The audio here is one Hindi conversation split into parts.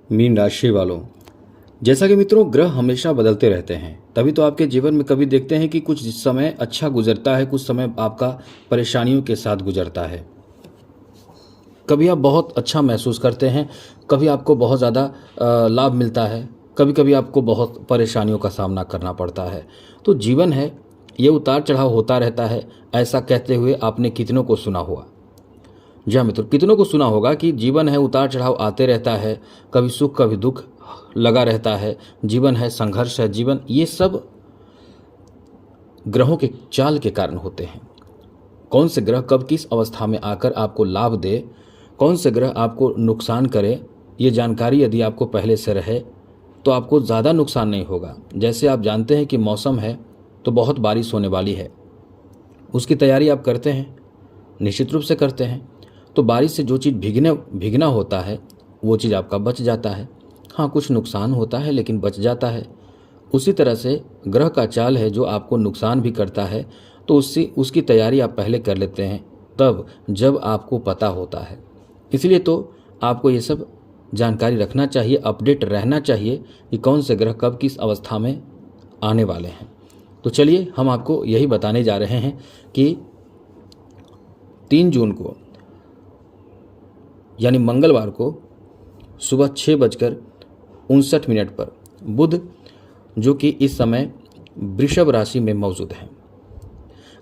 मीन राशि वालों, जैसा कि मित्रों ग्रह हमेशा बदलते रहते हैं, तभी तो आपके जीवन में कभी देखते हैं कि कुछ समय अच्छा गुजरता है, कुछ समय आपका परेशानियों के साथ गुजरता है। कभी आप बहुत अच्छा महसूस करते हैं, कभी आपको बहुत ज़्यादा लाभ मिलता है, कभी कभी आपको बहुत परेशानियों का सामना करना पड़ता है। तो जीवन है, ये उतार चढ़ाव होता रहता है। ऐसा कहते हुए आपने कितनों को सुना हुआ। जी हाँ मित्रों, कितनों को सुना होगा कि जीवन है, उतार चढ़ाव आते रहता है, कभी सुख कभी दुख लगा रहता है। जीवन है, संघर्ष है, जीवन, ये सब ग्रहों के चाल के कारण होते हैं। कौन से ग्रह कब किस अवस्था में आकर आपको लाभ दे, कौन से ग्रह आपको नुकसान करे, ये जानकारी यदि आपको पहले से रहे तो आपको ज़्यादा नुकसान नहीं होगा। जैसे आप जानते हैं कि मौसम है तो बहुत बारिश होने वाली है, उसकी तैयारी आप करते हैं, निश्चित रूप से करते हैं। तो बारिश से जो चीज़ भीगना होता है वो चीज़ आपका बच जाता है। हाँ, कुछ नुकसान होता है लेकिन बच जाता है। उसी तरह से ग्रह का चाल है जो आपको नुकसान भी करता है, तो उसकी तैयारी आप पहले कर लेते हैं तब जब आपको पता होता है। इसलिए तो आपको ये सब जानकारी रखना चाहिए, अपडेट रहना चाहिए कि कौन से ग्रह कब किस अवस्था में आने वाले हैं। तो चलिए हम आपको यही बताने जा रहे हैं कि 3 जून को यानी मंगलवार को सुबह 6:59 पर बुध, जो कि इस समय वृषभ राशि में मौजूद हैं,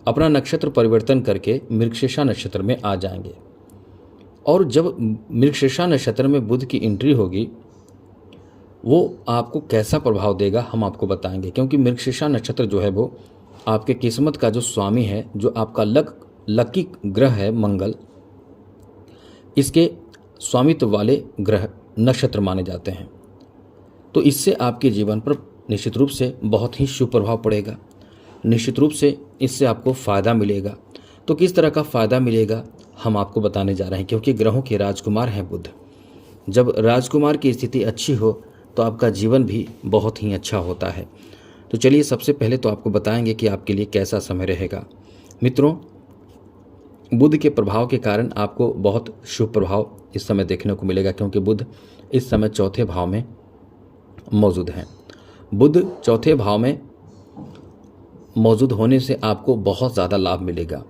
अपना नक्षत्र परिवर्तन करके मृगशीर्षा नक्षत्र में आ जाएंगे। और जब मृगशीर्षा नक्षत्र में बुध की एंट्री होगी, वो आपको कैसा प्रभाव देगा हम आपको बताएंगे। क्योंकि मृगशीर्षा नक्षत्र जो है वो आपके किस्मत का जो स्वामी है, जो आपका लकी ग्रह है मंगल, इसके स्वामित्व वाले ग्रह नक्षत्र माने जाते हैं। तो इससे आपके जीवन पर निश्चित रूप से बहुत ही शुभ प्रभाव पड़ेगा, निश्चित रूप से इससे आपको फ़ायदा मिलेगा। तो किस तरह का फ़ायदा मिलेगा हम आपको बताने जा रहे हैं, क्योंकि ग्रहों के राजकुमार हैं बुध। जब राजकुमार की स्थिति अच्छी हो तो आपका जीवन भी बहुत ही अच्छा होता है। तो चलिए सबसे पहले तो आपको बताएंगे कि आपके लिए कैसा समय रहेगा। मित्रों, बुध के प्रभाव के कारण आपको बहुत शुभ प्रभाव इस समय देखने को मिलेगा, क्योंकि बुध इस समय चौथे भाव में मौजूद हैं। बुध चौथे भाव में मौजूद होने से आपको बहुत ज़्यादा लाभ मिलेगा।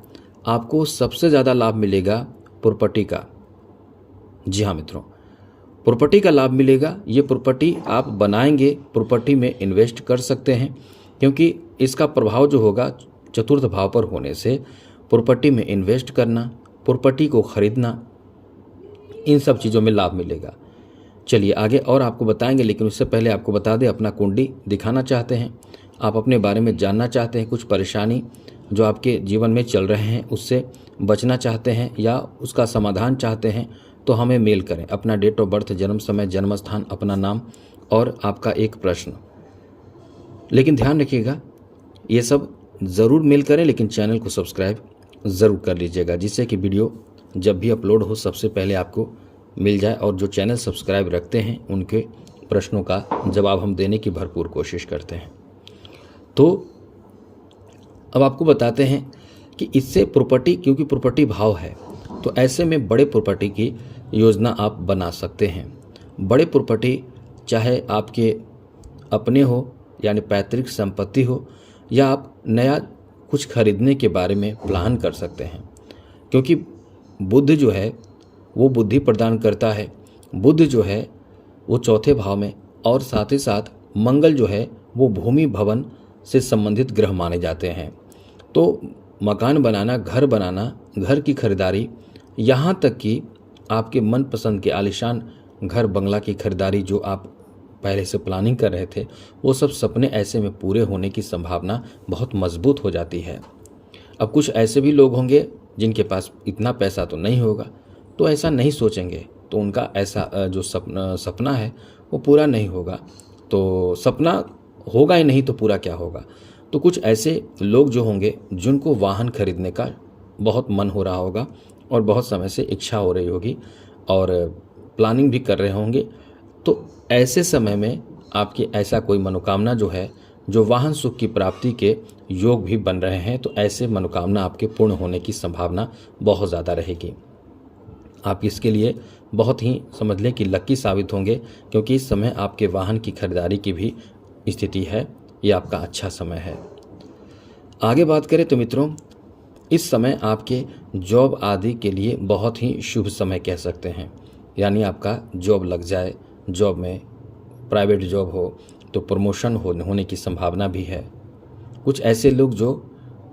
आपको सबसे ज़्यादा लाभ मिलेगा प्रॉपर्टी का। जी हाँ मित्रों, प्रॉपर्टी का लाभ मिलेगा। ये प्रॉपर्टी आप बनाएंगे, प्रॉपर्टी में इन्वेस्ट कर सकते हैं, क्योंकि इसका प्रभाव जो होगा चतुर्थ भाव पर होने से प्रॉपर्टी में इन्वेस्ट करना, प्रॉपर्टी को खरीदना, इन सब चीज़ों में लाभ मिलेगा। चलिए आगे और आपको बताएंगे, लेकिन उससे पहले आपको बता दें, अपना कुंडली दिखाना चाहते हैं, आप अपने बारे में जानना चाहते हैं, कुछ परेशानी जो आपके जीवन में चल रहे हैं उससे बचना चाहते हैं या उसका समाधान चाहते हैं, तो हमें मेल करें अपना डेट ऑफ बर्थ, जन्म समय, जन्म स्थान, अपना नाम और आपका एक प्रश्न। लेकिन ध्यान रखिएगा, ये सब ज़रूर मेल करें, लेकिन चैनल को सब्सक्राइब ज़रूर कर लीजिएगा, जिससे कि वीडियो जब भी अपलोड हो सबसे पहले आपको मिल जाए। और जो चैनल सब्सक्राइब रखते हैं उनके प्रश्नों का जवाब हम देने की भरपूर कोशिश करते हैं। तो अब आपको बताते हैं कि इससे प्रॉपर्टी, क्योंकि प्रॉपर्टी भाव है, तो ऐसे में बड़े प्रॉपर्टी की योजना आप बना सकते हैं। बड़े प्रॉपर्टी चाहे आपके अपने हो यानी पैतृक संपत्ति हो, या आप नया कुछ खरीदने के बारे में प्लान कर सकते हैं। क्योंकि बुध जो है वो बुद्धि प्रदान करता है, बुध जो है वो चौथे भाव में, और साथ ही साथ मंगल जो है वो भूमि भवन से संबंधित ग्रह माने जाते हैं। तो मकान बनाना, घर बनाना, घर की खरीदारी, यहाँ तक कि आपके मनपसंद के आलीशान घर बंगला की खरीदारी जो आप पहले से प्लानिंग कर रहे थे, वो सब सपने ऐसे में पूरे होने की संभावना बहुत मजबूत हो जाती है। अब कुछ ऐसे भी लोग होंगे जिनके पास इतना पैसा तो नहीं होगा, तो ऐसा नहीं सोचेंगे, तो उनका ऐसा जो सपना है वो पूरा नहीं होगा। तो सपना होगा ही नहीं तो पूरा क्या होगा। तो कुछ ऐसे लोग जो होंगे जिनको वाहन खरीदने का बहुत मन हो रहा होगा और बहुत समय से इच्छा हो रही होगी और प्लानिंग भी कर रहे होंगे, तो ऐसे समय में आपकी ऐसा कोई मनोकामना जो है, जो वाहन सुख की प्राप्ति के योग भी बन रहे हैं, तो ऐसे मनोकामना आपके पूर्ण होने की संभावना बहुत ज़्यादा रहेगी। आप इसके लिए बहुत ही समझ लें कि लकी साबित होंगे, क्योंकि इस समय आपके वाहन की खरीदारी की भी स्थिति है। ये आपका अच्छा समय है। आगे बात करें तो मित्रों, इस समय आपके जॉब आदि के लिए बहुत ही शुभ समय कह सकते हैं। यानी आपका जॉब लग जाए, जॉब में प्राइवेट जॉब हो तो प्रमोशन होने की संभावना भी है। कुछ ऐसे लोग जो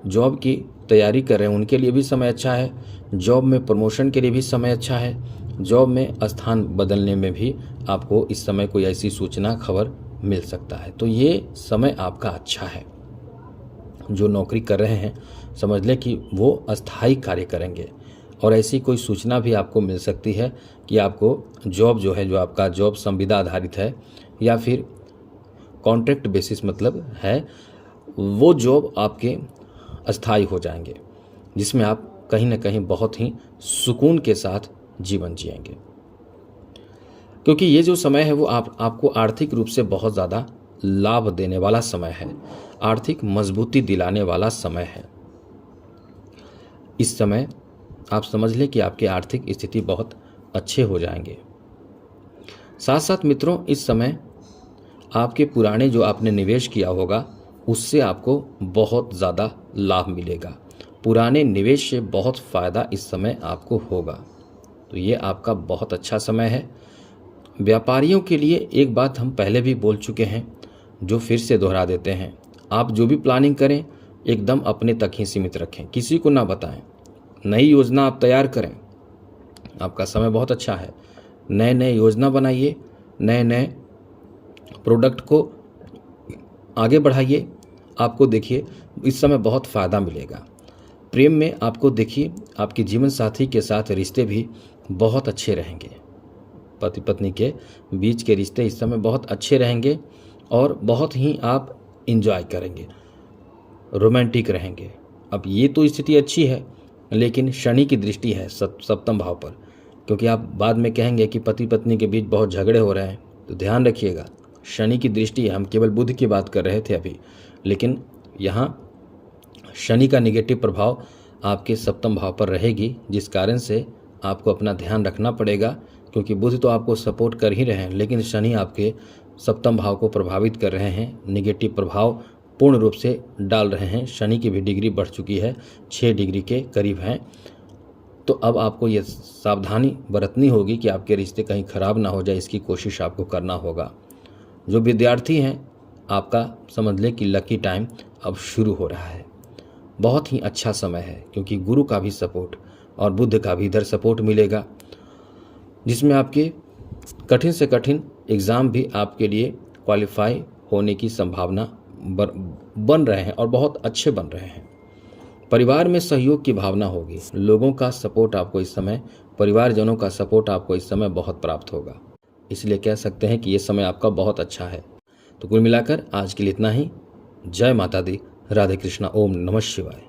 जॉब की तैयारी कर रहे हैं उनके लिए भी समय अच्छा है। जॉब में प्रमोशन के लिए भी समय अच्छा है। जॉब में स्थान बदलने में भी आपको इस समय कोई ऐसी सूचना खबर मिल सकता है। तो ये समय आपका अच्छा है। जो नौकरी कर रहे हैं समझ लें कि वो अस्थायी कार्य करेंगे, और ऐसी कोई सूचना भी आपको मिल सकती है कि आपको जॉब जो है, जो आपका जॉब संविदा आधारित है या फिर कॉन्ट्रैक्ट बेसिस मतलब है, वो जॉब आपके अस्थायी हो जाएंगे, जिसमें आप कहीं ना कहीं बहुत ही सुकून के साथ जीवन जिएंगे। क्योंकि ये जो समय है वो आपको आर्थिक रूप से बहुत ज़्यादा लाभ देने वाला समय है, आर्थिक मजबूती दिलाने वाला समय है। इस समय आप समझ लें कि आपकी आर्थिक स्थिति बहुत अच्छे हो जाएंगे। साथ साथ मित्रों, इस समय आपके पुराने जो आपने निवेश किया होगा उससे आपको बहुत ज़्यादा लाभ मिलेगा। पुराने निवेश से बहुत फ़ायदा इस समय आपको होगा। तो ये आपका बहुत अच्छा समय है। व्यापारियों के लिए एक बात हम पहले भी बोल चुके हैं, जो फिर से दोहरा देते हैं। आप जो भी प्लानिंग करें एकदम अपने तक ही सीमित रखें, किसी को ना बताएं। नई योजना आप तैयार करें, आपका समय बहुत अच्छा है। नए नए योजना बनाइए, नए नए प्रोडक्ट को आगे बढ़ाइए। आपको देखिए इस समय बहुत फ़ायदा मिलेगा। प्रेम में आपको देखिए आपके जीवन साथी के साथ रिश्ते भी बहुत अच्छे रहेंगे। पति पत्नी के बीच के रिश्ते इस समय बहुत अच्छे रहेंगे और बहुत ही आप इंजॉय करेंगे, रोमांटिक रहेंगे। अब ये तो स्थिति अच्छी है, लेकिन शनि की दृष्टि है सप्तम भाव पर, क्योंकि आप बाद में कहेंगे कि पति पत्नी के बीच बहुत झगड़े हो रहे हैं, तो ध्यान रखिएगा शनि की दृष्टि है। हम केवल बुध की बात कर रहे थे अभी, लेकिन यहाँ शनि का निगेटिव प्रभाव आपके सप्तम भाव पर रहेगी, जिस कारण से आपको अपना ध्यान रखना पड़ेगा। क्योंकि बुध तो आपको सपोर्ट कर ही रहे हैं, लेकिन शनि आपके सप्तम भाव को प्रभावित कर रहे हैं, निगेटिव प्रभाव पूर्ण रूप से डाल रहे हैं। शनि की भी डिग्री बढ़ चुकी है, 6 डिग्री के करीब हैं। तो अब आपको ये सावधानी बरतनी होगी कि आपके रिश्ते कहीं खराब ना हो जाए, इसकी कोशिश आपको करना होगा। जो विद्यार्थी हैं, आपका समझ लें कि लकी टाइम अब शुरू हो रहा है। बहुत ही अच्छा समय है, क्योंकि गुरु का भी सपोर्ट और बुध का भी इधर सपोर्ट मिलेगा, जिसमें आपके कठिन से कठिन एग्ज़ाम भी आपके लिए क्वालिफाई होने की संभावना बन रहे हैं और बहुत अच्छे बन रहे हैं। परिवार में सहयोग की भावना होगी, लोगों का सपोर्ट आपको इस समय, परिवारजनों का सपोर्ट आपको इस समय बहुत प्राप्त होगा। इसलिए कह सकते हैं कि ये समय आपका बहुत अच्छा है। तो कुल मिलाकर आज के लिए इतना ही। जय माता दी, राधे कृष्णा, ओम नमः शिवाय।